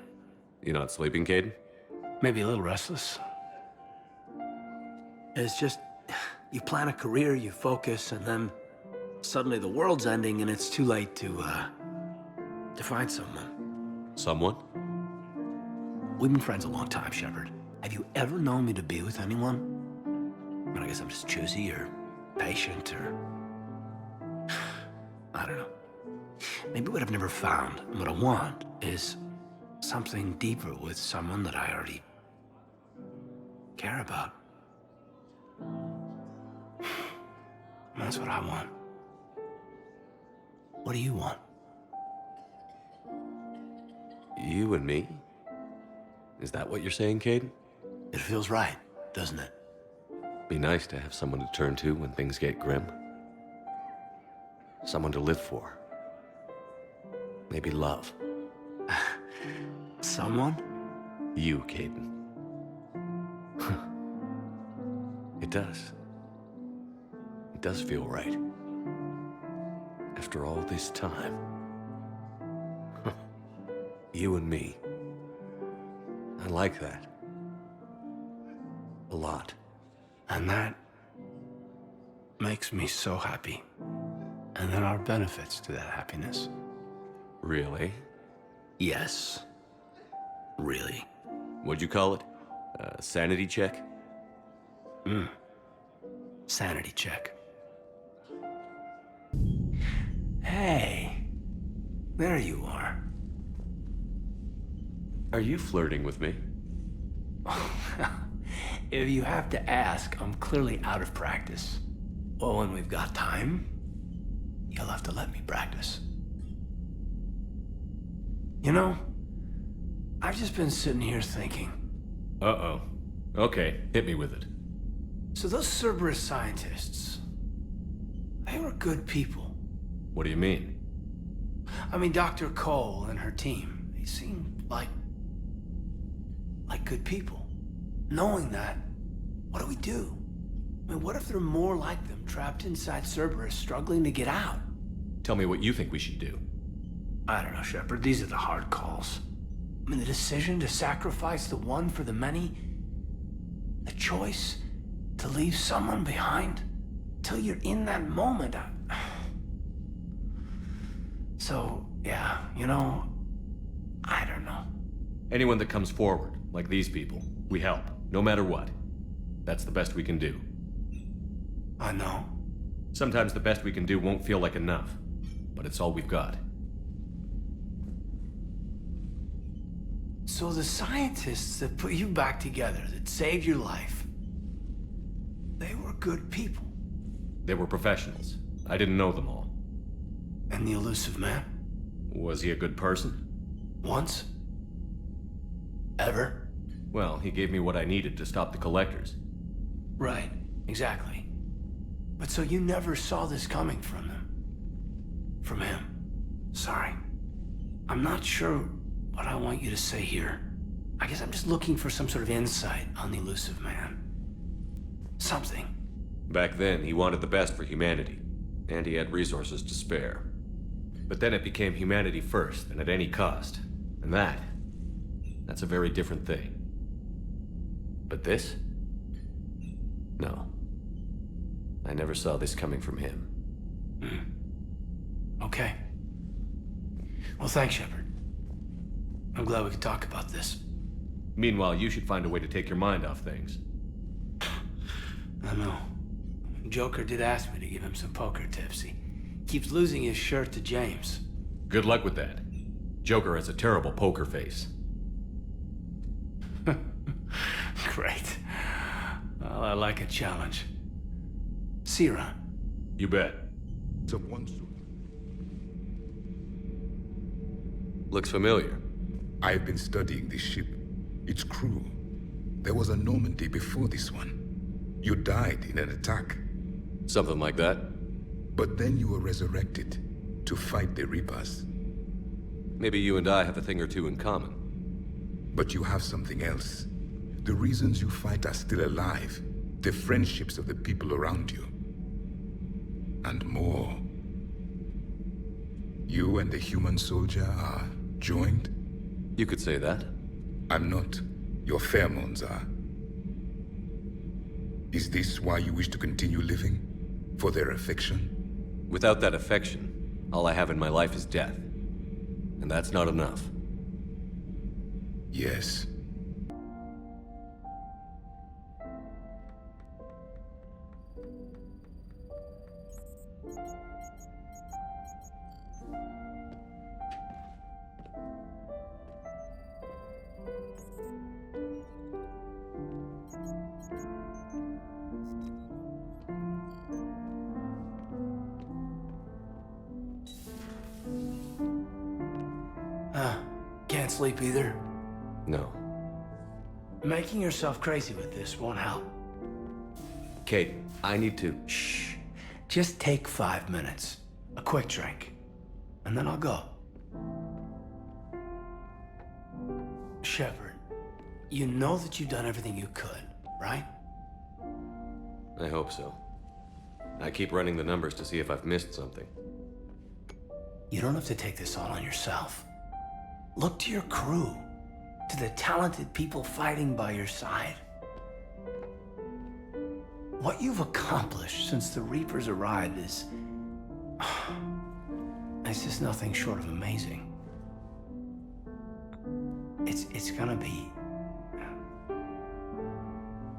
You not sleeping, Kaiden? Maybe a little restless. It's just, you plan a career, you focus, and then suddenly the world's ending and it's too late to find someone. Someone? We've been friends a long time, Shepard. Have you ever known me to be with anyone? I mean, I guess I'm just choosy or patient or... I don't know. Maybe what I've never found and what I want is something deeper with someone that I already care about. That's what I want. What do you want? You and me? Is that what you're saying, Kaiden? It feels right, doesn't it? Be nice to have someone to turn to when things get grim. Someone to live for. Maybe love. Someone? You, Kaiden. It does. It does feel right. After all this time. You and me. I like that. A lot. And that makes me so happy. And there are benefits to that happiness. Really? Yes. Really. What'd you call it? Sanity check? Sanity check. Hey. There you are. Are you flirting with me? If you have to ask, I'm clearly out of practice. Well, when we've got time, you'll have to let me practice. You know, I've just been sitting here thinking. Uh-oh. Okay, hit me with it. So those Cerberus scientists, they were good people. What do you mean? I mean, Dr. Cole and her team, they seemed like good people. Knowing that, what do we do? I mean, what if there are more like them trapped inside Cerberus struggling to get out? Tell me what you think we should do. I don't know, Shepard. These are the hard calls. I mean, the decision to sacrifice the one for the many, the choice to leave someone behind till you're in that moment. So, yeah, you know, I don't know. Anyone that comes forward, like these people, we help, no matter what. That's the best we can do. I know. Sometimes the best we can do won't feel like enough, but it's all we've got. So the scientists that put you back together, that saved your life, they were good people. They were professionals. I didn't know them all. And the elusive man? Was he a good person? Once? Ever? Well, he gave me what I needed to stop the collectors. Right, exactly. But so you never saw this coming from them? From him? Sorry. I'm not sure what I want you to say here. I guess I'm just looking for some sort of insight on the elusive man. Something. Back then, he wanted the best for humanity, and he had resources to spare. But then it became humanity first, and at any cost. And that's a very different thing. But this? No. I never saw this coming from him. Okay. Well, thanks, Shepard. I'm glad we could talk about this. Meanwhile, you should find a way to take your mind off things. I know. Joker did ask me to give him some poker tips. He keeps losing his shirt to James. Good luck with that. Joker has a terrible poker face. Great. Well, I like a challenge. See you around. You bet. Looks familiar. I've been studying this ship. Its crew. There was a Normandy before this one. You died in an attack. Something like that. But then you were resurrected to fight the Reapers. Maybe you and I have a thing or two in common. But you have something else. The reasons you fight are still alive. The friendships of the people around you. And more. You and the human soldier are joined? You could say that. I'm not. Your pheromones are. Is this why you wish to continue living? For their affection? Without that affection, all I have in my life is death. And that's not enough. Yes. Can't sleep either? No. Making yourself crazy with this won't help. Kate, I need to... Shh. Just take 5 minutes. A quick drink. And then I'll go. Shepard, you know that you've done everything you could, right? I hope so. I keep running the numbers to see if I've missed something. You don't have to take this all on yourself. Look to your crew, to the talented people fighting by your side. What you've accomplished since the Reapers arrived is... it's just nothing short of amazing. It's gonna be...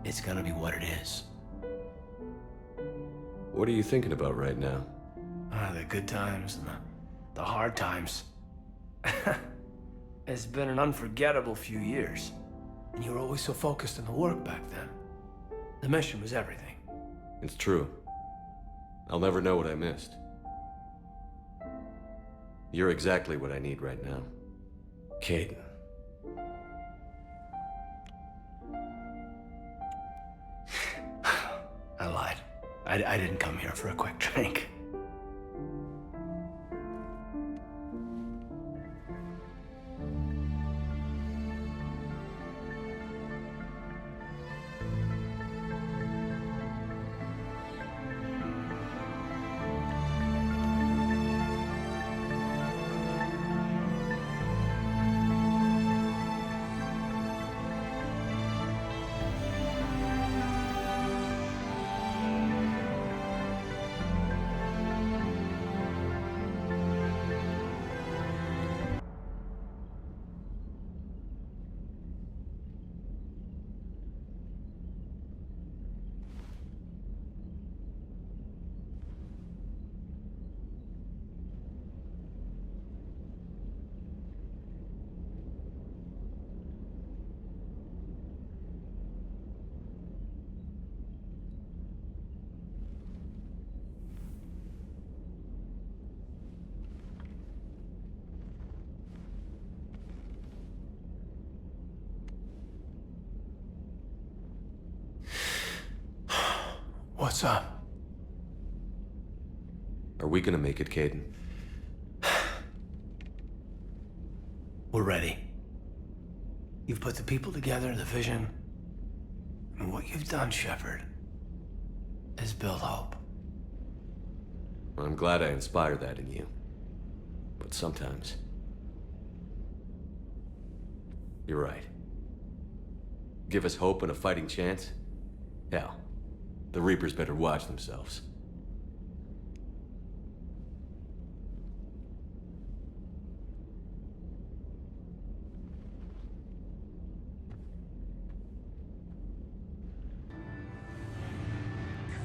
it's gonna be what it is. What are you thinking about right now? The good times and the hard times. It's been an unforgettable few years. And you were always so focused on the work back then. The mission was everything. It's true. I'll never know what I missed. You're exactly what I need right now. Kaiden. I lied. I didn't come here for a quick drink. What's up? Are we gonna make it, Kaiden? We're ready. You've put the people together, the vision. And what you've done, Shepard, is build hope. I'm glad I inspired that in you. But sometimes... you're right. Give us hope and a fighting chance? Hell, the Reapers better watch themselves.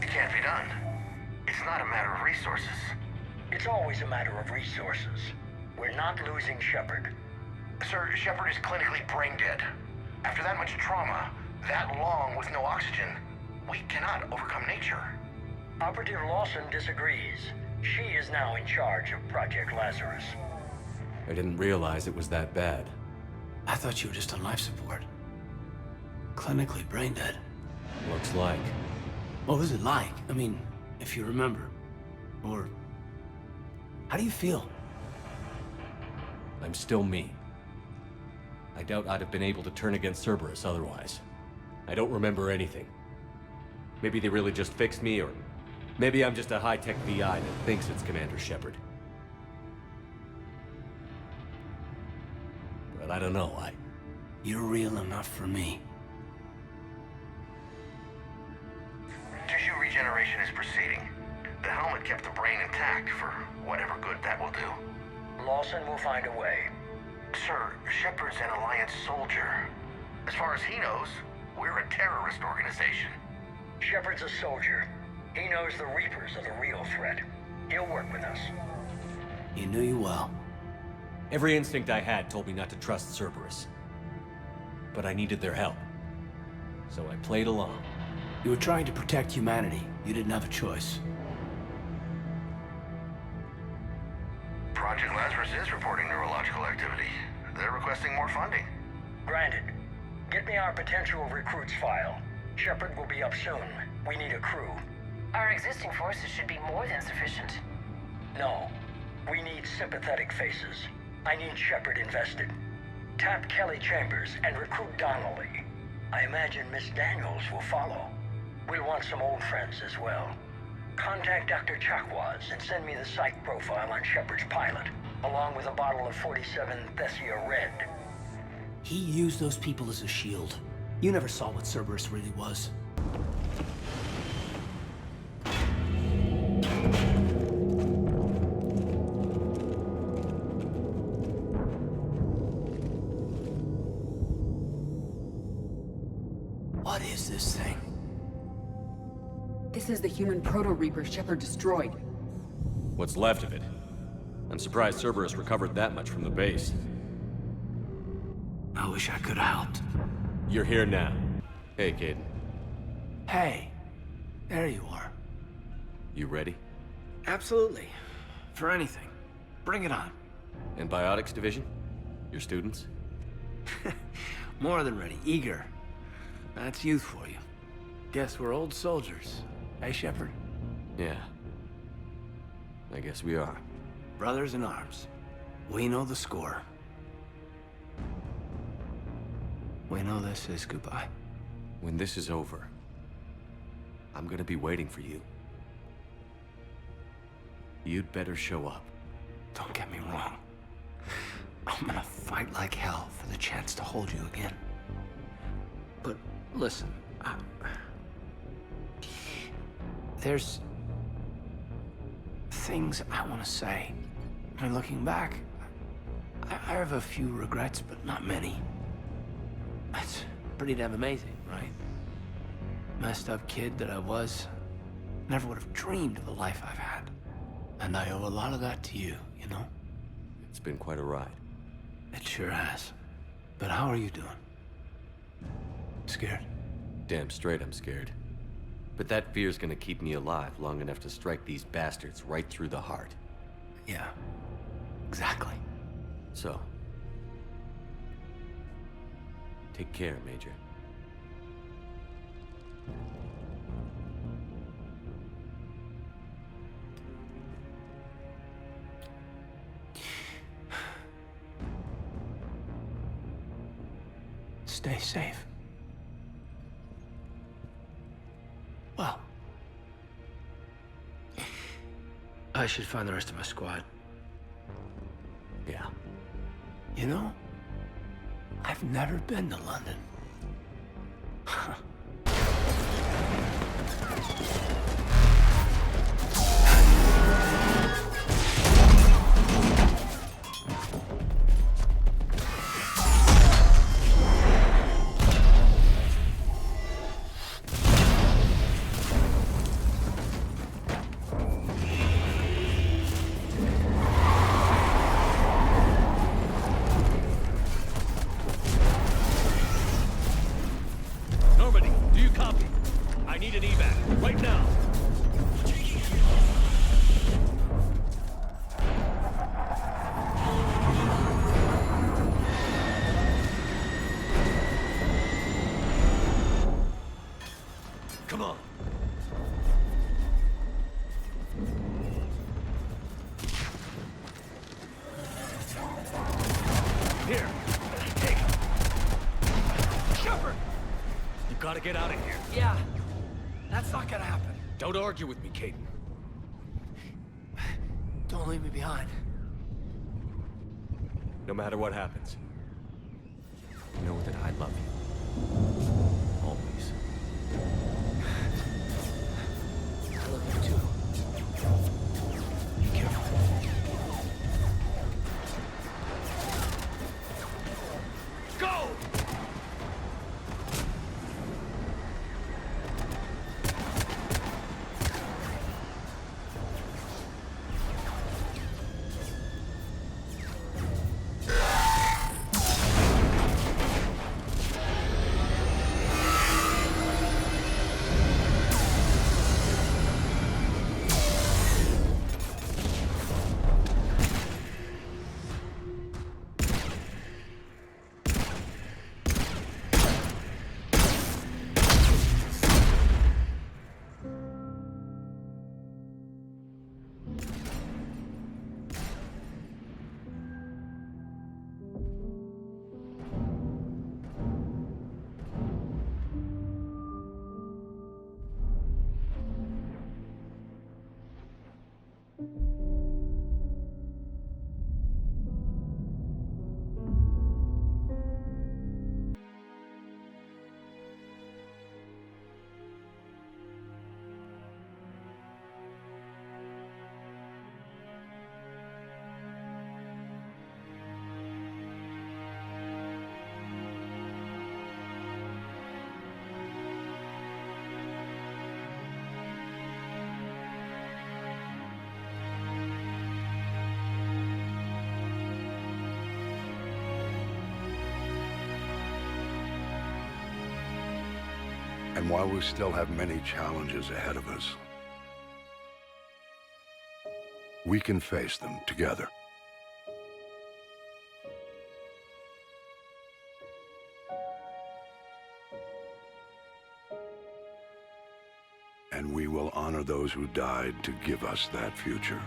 It can't be done. It's not a matter of resources. It's always a matter of resources. We're not losing Shepard. Sir, Shepard is clinically brain dead. After that much trauma, that long with no oxygen, we cannot overcome nature. Operative Lawson disagrees. She is now in charge of Project Lazarus. I didn't realize it was that bad. I thought you were just on life support. Clinically brain dead. Looks like. What was it like? I mean, if you remember. Or... how do you feel? I'm still me. I doubt I'd have been able to turn against Cerberus otherwise. I don't remember anything. Maybe they really just fixed me, or maybe I'm just a high-tech VI that thinks it's Commander Shepard. But I don't know, You're real enough for me. Tissue regeneration is proceeding. The helmet kept the brain intact for whatever good that will do. Lawson will find a way. Sir, Shepard's an Alliance soldier. As far as he knows, we're a terrorist organization. Shepard's a soldier. He knows the Reapers are the real threat. He'll work with us. He knew you well. Every instinct I had told me not to trust Cerberus. But I needed their help. So I played along. You were trying to protect humanity. You didn't have a choice. Project Lazarus is reporting neurological activity. They're requesting more funding. Granted. Get me our potential recruits file. Shepard will be up soon. We need a crew. Our existing forces should be more than sufficient. No. We need sympathetic faces. I need Shepard invested. Tap Kelly Chambers and recruit Donnelly. I imagine Miss Daniels will follow. We'll want some old friends as well. Contact Dr. Chakwas and send me the psych profile on Shepard's pilot, along with a bottle of 47 Thessia Red. He used those people as a shield. You never saw what Cerberus really was. What is this thing? This is the human Proto-Reaper Shepard destroyed. What's left of it? I'm surprised Cerberus recovered that much from the base. I wish I could have helped. You're here now. Hey, Kaiden. Hey, there you are. You ready? Absolutely. For anything. Bring it on. And Biotics Division? Your students? More than ready. Eager. That's youth for you. Guess we're old soldiers. Hey, Shepard? Yeah. I guess we are. Brothers in arms. We know the score. We know this is goodbye. When this is over, I'm gonna be waiting for you. You'd better show up. Don't get me wrong. I'm gonna fight like hell for the chance to hold you again. But listen, there's things I want to say. I mean, looking back, I have a few regrets, but not many. That's pretty damn amazing, right? Messed up kid that I was, never would have dreamed of the life I've had. And I owe a lot of that to you, you know? It's been quite a ride. It sure has. But how are you doing? Scared? Damn straight I'm scared. But that fear's gonna keep me alive long enough to strike these bastards right through the heart. Yeah. Exactly. So, take care, Major. Stay safe. Well, I should find the rest of my squad. Yeah. You know, I've never been to London. Get out of here. Yeah, that's not gonna happen. Don't argue with me, Kaiden. Don't leave me behind. No matter what happens, know that I love you. Always. I love you too. Be careful. Go! And while we still have many challenges ahead of us, we can face them together. And we will honor those who died to give us that future.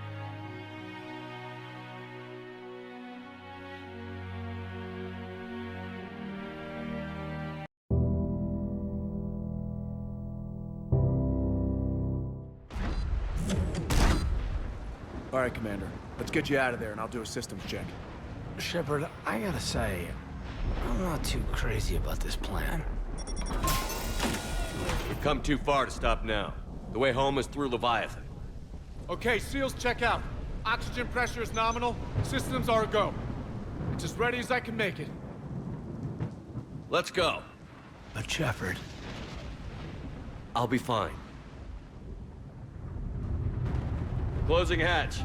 All right, Commander. Let's get you out of there, and I'll do a systems check. Shepard, I gotta say, I'm not too crazy about this plan. We've come too far to stop now. The way home is through Leviathan. Okay, SEALs check out. Oxygen pressure is nominal. Systems are a go. It's as ready as I can make it. Let's go. But Shepard... I'll be fine. Closing hatch.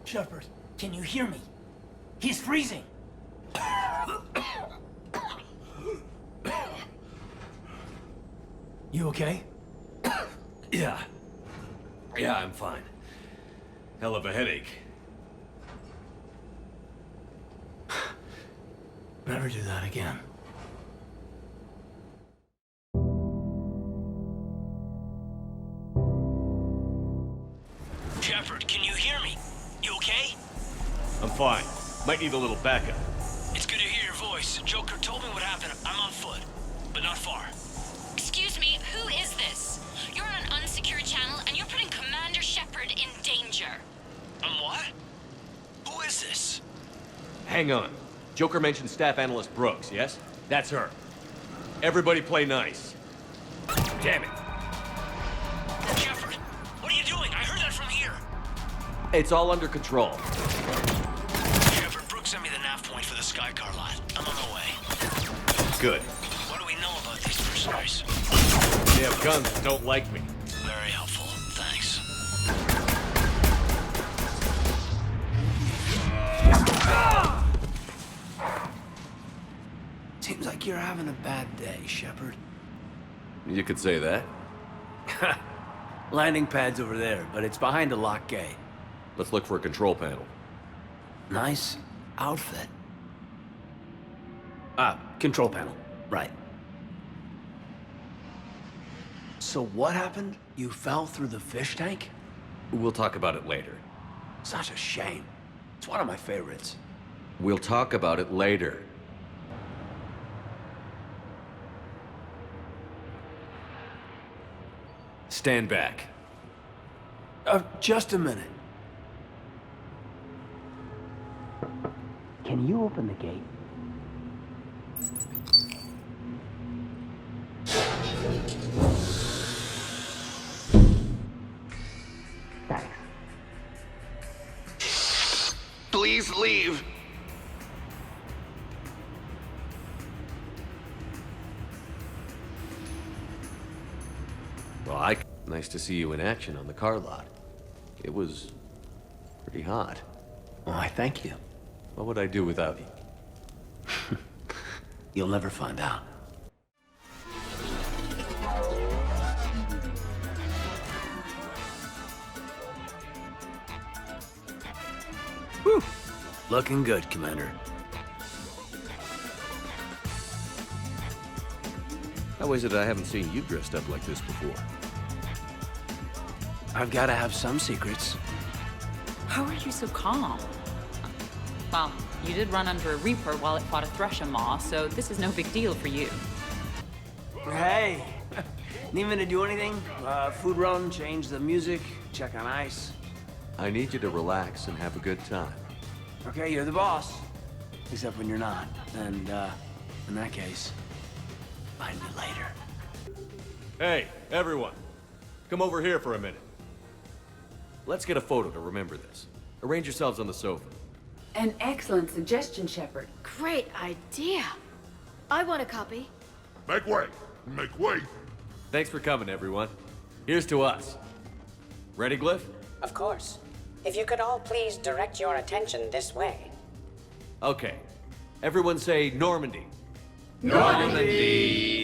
Shepard, can you hear me? He's freezing! You okay? Yeah. Yeah, I'm fine. Hell of a headache. Never do that again. Shepard, can you hear me? You okay? I'm fine. Might need a little backup. It's good to hear your voice. Joker told me what happened. I'm on foot, but not far. Excuse me, who is this? You're on an unsecured channel and you're putting Commander Shepard in danger. What? Who is this? Hang on. Joker mentioned Staff Analyst Brooks, yes? That's her. Everybody play nice. Damn it. Shepard, what are you doing? I heard that from here. It's all under control. Shepard, Brooks sent me the nav point for the Skycar lot. I'm on the way. Good. What do we know about these prisoners? They have guns that don't like me. Very helpful. Thanks. Seems like you're having a bad day, Shepard. You could say that. Landing pad's over there, but it's behind a locked gate. Let's look for a control panel. Nice outfit. Control panel. Right. So what happened? You fell through the fish tank? We'll talk about it later. Such a shame. It's one of my favorites. We'll talk about it later. Stand back. Just a minute. Can you open the gate? Please leave. Well, nice to see you in action on the car lot. It was pretty hot. Why, thank you. What would I do without you? You'll never find out. Whew. Looking good, Commander. How is it I haven't seen you dressed up like this before? I've got to have some secrets. How are you so calm? Well, you did run under a Reaper while it fought a Thresher Maw, so this is no big deal for you. Hey! Need me to do anything? Food run, change the music, check on ice. I need you to relax and have a good time. Okay, you're the boss. Except when you're not. And, in that case, find me later. Hey, everyone. Come over here for a minute. Let's get a photo to remember this. Arrange yourselves on the sofa. An excellent suggestion, Shepard. Great idea. I want a copy. Make way! Make way! Thanks for coming, everyone. Here's to us. Ready, Glyph? Of course. If you could all please direct your attention this way. Okay. Everyone say Normandy. Normandy!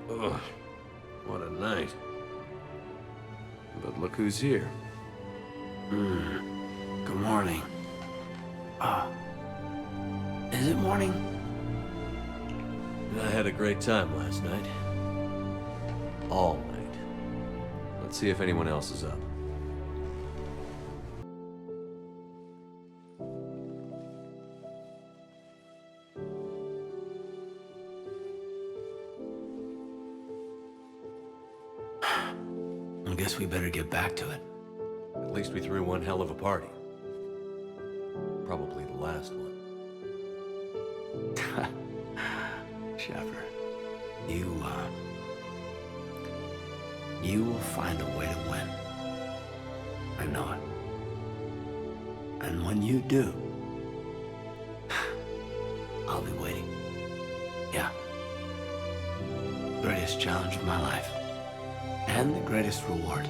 Ugh, what a night. But look who's here. Good morning. Is it morning? I had a great time last night. All night. Let's see if anyone else is up. I guess we better get back to it. At least we threw one hell of a party. Probably the last one. Shepard, you will find a way to win. I know it. And when you do, I'll be waiting. Yeah. Greatest challenge of my life. And the greatest reward.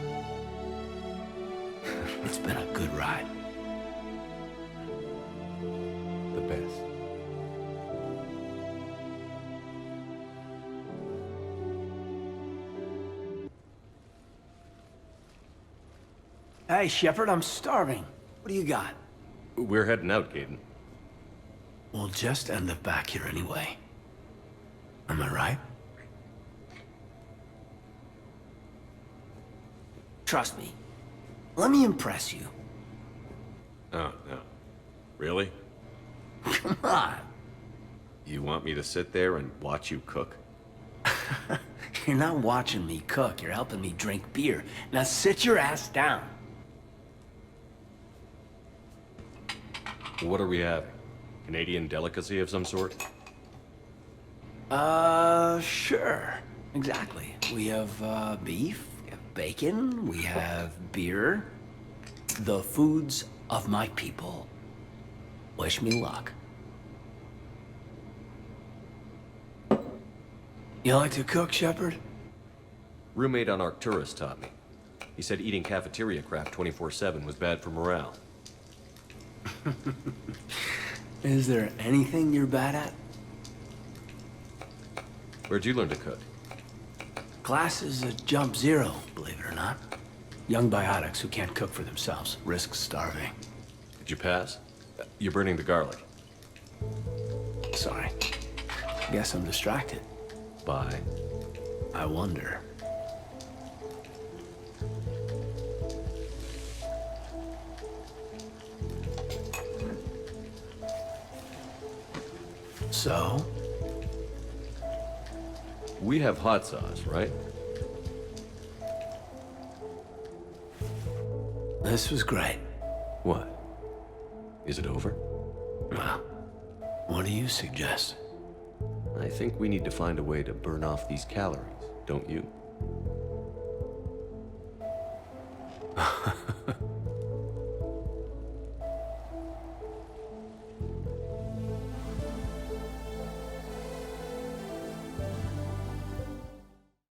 It's been a good ride. The best. Hey, Shepard, I'm starving. What do you got? We're heading out, Kaidan. We'll just end up back here anyway. Am I right? Trust me. Let me impress you. Oh, no. Really? Come on. You want me to sit there and watch you cook? You're not watching me cook. You're helping me drink beer. Now sit your ass down. What are we having? Canadian delicacy of some sort? Sure. Exactly. We have, beef, we have bacon, we have beer. The foods of my people. Wish me luck. You like to cook, Shepard? Roommate on Arcturus taught me. He said eating cafeteria crap 24/7 was bad for morale. Is there anything you're bad at? Where'd you learn to cook? Class is a jump zero, believe it or not. Young biotics who can't cook for themselves risk starving. Did you pass? You're burning the garlic. Sorry. Guess I'm distracted. By? I wonder. So? We have hot sauce, right? This was great. What? Is it over? Well, what do you suggest? I think we need to find a way to burn off these calories, don't you?